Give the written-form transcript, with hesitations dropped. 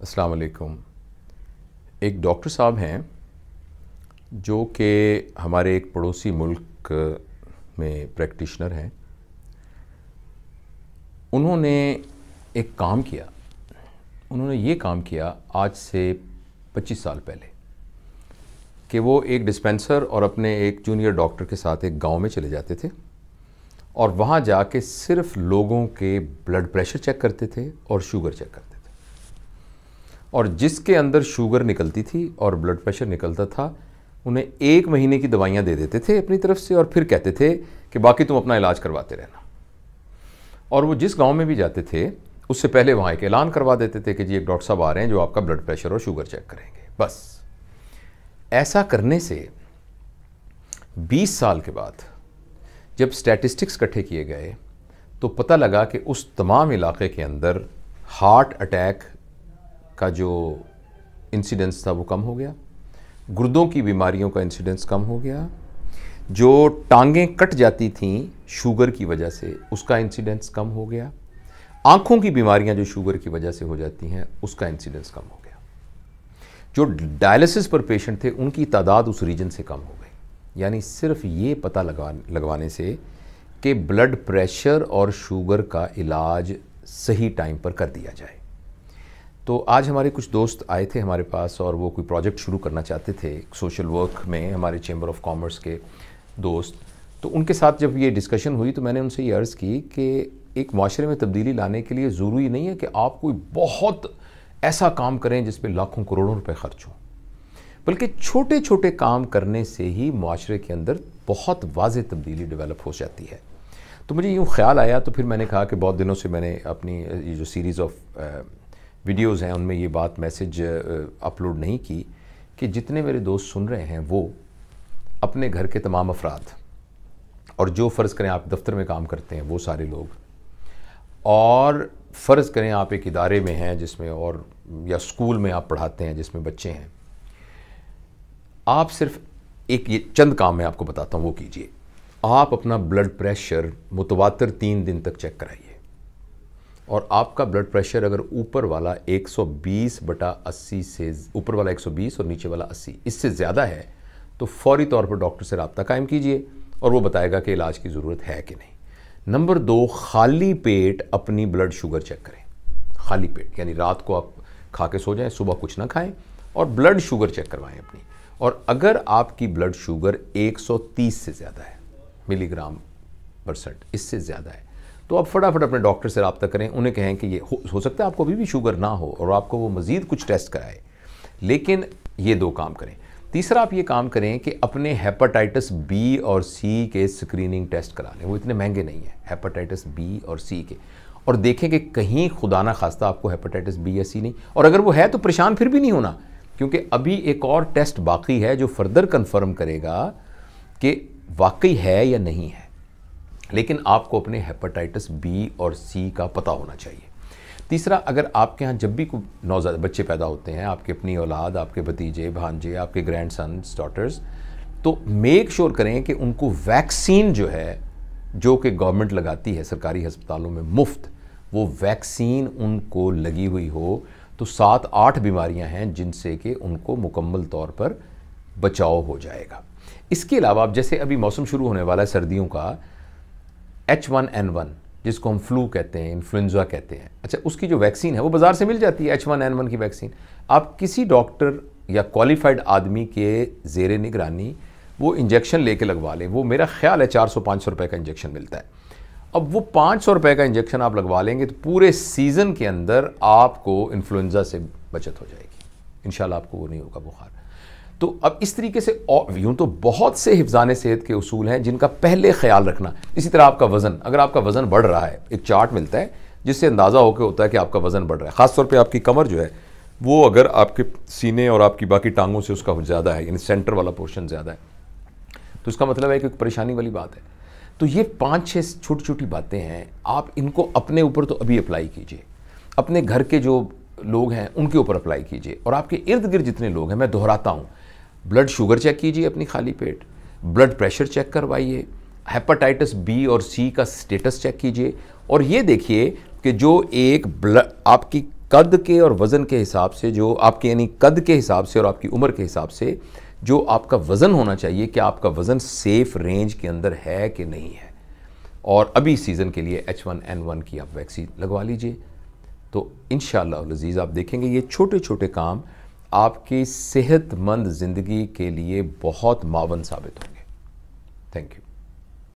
अस्सलाम वालेकुम। एक डॉक्टर साहब हैं जो कि हमारे एक पड़ोसी मुल्क में प्रैक्टिशनर हैं। उन्होंने एक काम किया। उन्होंने ये काम किया आज से 25 साल पहले कि वो एक डिस्पेंसर और अपने एक जूनियर डॉक्टर के साथ एक गांव में चले जाते थे और वहाँ जाके सिर्फ लोगों के ब्लड प्रेशर चेक करते थे और शुगर चेक करते थे। और जिसके अंदर शुगर निकलती थी और ब्लड प्रेशर निकलता था, उन्हें 1 महीने की दवाइयाँ दे देते थे अपनी तरफ से और फिर कहते थे कि बाकी तुम अपना इलाज करवाते रहना। और वो जिस गांव में भी जाते थे उससे पहले वहाँ एक ऐलान करवा देते थे कि जी एक डॉक्टर साहब आ रहे हैं जो आपका ब्लड प्रेशर और शुगर चेक करेंगे। बस ऐसा करने से 20 साल के बाद जब स्टैटिस्टिक्स इकट्ठे किए गए तो पता लगा कि उस तमाम इलाके के अंदर हार्ट अटैक का जो इंसिडेंस था वो कम हो गया, गुर्दों की बीमारियों का इंसिडेंस कम हो गया, जो टांगें कट जाती थीं शुगर की वजह से उसका इंसिडेंस कम हो गया, आँखों की बीमारियां जो शुगर की वजह से हो जाती हैं उसका इंसिडेंस कम हो गया, जो डायलिसिस पर पेशेंट थे उनकी तादाद उस रीजन से कम हो गई। यानी सिर्फ ये पता लगवाने से कि ब्लड प्रेशर और शुगर का इलाज सही टाइम पर कर दिया जाए। तो आज हमारे कुछ दोस्त आए थे हमारे पास और वो कोई प्रोजेक्ट शुरू करना चाहते थे सोशल वर्क में, हमारे चैम्बर ऑफ कॉमर्स के दोस्त। तो उनके साथ जब ये डिस्कशन हुई तो मैंने उनसे ये अर्ज़ की कि एक माशरे में तब्दीली लाने के लिए ज़रूरी नहीं है कि आप कोई बहुत ऐसा काम करें जिस पे लाखों करोड़ों रुपए खर्च हों, बल्कि छोटे छोटे काम करने से ही माशरे के अंदर बहुत वाज़ेह तब्दीली डेवलप हो जाती है। तो मुझे यूँ ख्याल आया तो फिर मैंने कहा कि बहुत दिनों से मैंने अपनी ये जो सीरीज़ ऑफ वीडियोज़ हैं उनमें ये बात मैसेज अपलोड नहीं की कि जितने मेरे दोस्त सुन रहे हैं वो अपने घर के तमाम अफराद और जो फ़र्ज़ करें आप दफ्तर में काम करते हैं वो सारे लोग, और फ़र्ज़ करें आप एक इदारे में हैं जिसमें और या स्कूल में आप पढ़ाते हैं जिसमें बच्चे हैं, आप सिर्फ एक ये चंद काम मैं आपको बताता हूँ वो कीजिए। आप अपना ब्लड प्रेशर मुतवातर 3 दिन तक चेक कराइए और आपका ब्लड प्रेशर अगर ऊपर वाला 120/80 से ऊपर वाला 120 और नीचे वाला 80 इससे ज़्यादा है तो फौरी तौर पर डॉक्टर से रब्ता कायम कीजिए और वो बताएगा कि इलाज की ज़रूरत है कि नहीं। नंबर 2, खाली पेट अपनी ब्लड शुगर चेक करें। खाली पेट यानी रात को आप खा के सो जाएं, सुबह कुछ ना खाएं और ब्लड शुगर चेक करवाएं अपनी। और अगर आपकी ब्लड शुगर 130 से ज़्यादा है मिलीग्राम %, इससे ज़्यादा है तो आप फटाफट अपने डॉक्टर से रब्ता करें। उन्हें कहें कि ये हो सकता है आपको अभी भी शुगर ना हो और आपको वो मज़ीद कुछ टेस्ट कराए, लेकिन ये 2 काम करें। तीसरा आप ये काम करें कि अपने हेपेटाइटिस बी और सी के स्क्रीनिंग टेस्ट करा लें। वो इतने महंगे नहीं है, हेपेटाइटिस बी और सी के, और देखें कि कहीं खुदा ना खास्ता आपको हेपेटाइटिस बी या सी नहीं, और अगर वो है तो परेशान फिर भी नहीं होना, क्योंकि अभी एक और टेस्ट बाकी है जो फर्दर कन्फर्म करेगा कि वाकई है या नहीं है। लेकिन आपको अपने हेपेटाइटिस बी और सी का पता होना चाहिए। तीसरा, अगर आपके यहाँ जब भी कोई नौज़ायदा बच्चे पैदा होते हैं, आपके अपनी औलाद, आपके भतीजे भांजे, आपके ग्रैंड सन्स डॉटर्स, तो मेक श्योर करें कि उनको वैक्सीन जो है जो कि गवर्नमेंट लगाती है सरकारी अस्पतालों में मुफ्त, वो वैक्सीन उनको लगी हुई हो। तो 7-8 बीमारियाँ हैं जिनसे कि उनको मुकम्मल तौर पर बचाव हो जाएगा। इसके अलावा अब जैसे अभी मौसम शुरू होने वाला है सर्दियों का, H1N1 जिसको हम फ्लू कहते हैं, इन्फ्लुएंजा कहते हैं, अच्छा उसकी जो वैक्सीन है वो बाज़ार से मिल जाती है। H1N1 की वैक्सीन आप किसी डॉक्टर या क्वालिफाइड आदमी के ज़ेरे निगरानी वो इंजेक्शन लेके लगवा लें। वो मेरा ख्याल है 400-500 रुपये का इंजेक्शन मिलता है। अब वो 500 रुपये का इंजेक्शन आप लगवा लेंगे तो पूरे सीज़न के अंदर आपको इन्फ्लुएंजा से बचत हो जाएगी। इंशाल्लाह आपको वो नहीं होगा बुखार। तो अब इस तरीके से यूँ तो बहुत से हिफ्ज़ाने सेहत के उसूल हैं जिनका पहले ख्याल रखना। इसी तरह आपका वज़न, अगर आपका वज़न बढ़ रहा है, एक चार्ट मिलता है जिससे अंदाज़ा होकर होता है कि आपका वज़न बढ़ रहा है। ख़ासतौर पे आपकी कमर जो है वो अगर आपके सीने और आपकी बाकी टांगों से उसका ज़्यादा है, यानी सेंटर वाला पोर्शन ज़्यादा है, तो इसका मतलब है कि परेशानी वाली बात है। तो ये 5-6 छोटी छोटी बातें हैं, आप इनको अपने ऊपर तो अभी अप्लाई कीजिए, अपने घर के जो लोग हैं उनके ऊपर अप्लाई कीजिए, और आपके इर्द गिर्द जितने लोग हैं, मैं दोहराता हूँ, ब्लड शुगर चेक कीजिए अपनी खाली पेट, ब्लड प्रेशर चेक करवाइए, हेपेटाइटिस बी और सी का स्टेटस चेक कीजिए, और ये देखिए कि जो एक आपकी कद के और वज़न के हिसाब से, जो आपके यानी कद के हिसाब से और आपकी उम्र के हिसाब से जो आपका वज़न होना चाहिए कि आपका वज़न सेफ़ रेंज के अंदर है कि नहीं है। और अभी सीज़न के लिए H1N1 की आप वैक्सीन लगवा लीजिए, तो इंशाअल्लाह अज़ीज़ आप देखेंगे ये छोटे छोटे काम आपकी सेहतमंद ज़िंदगी के लिए बहुत मावन साबित होंगे। Thank you.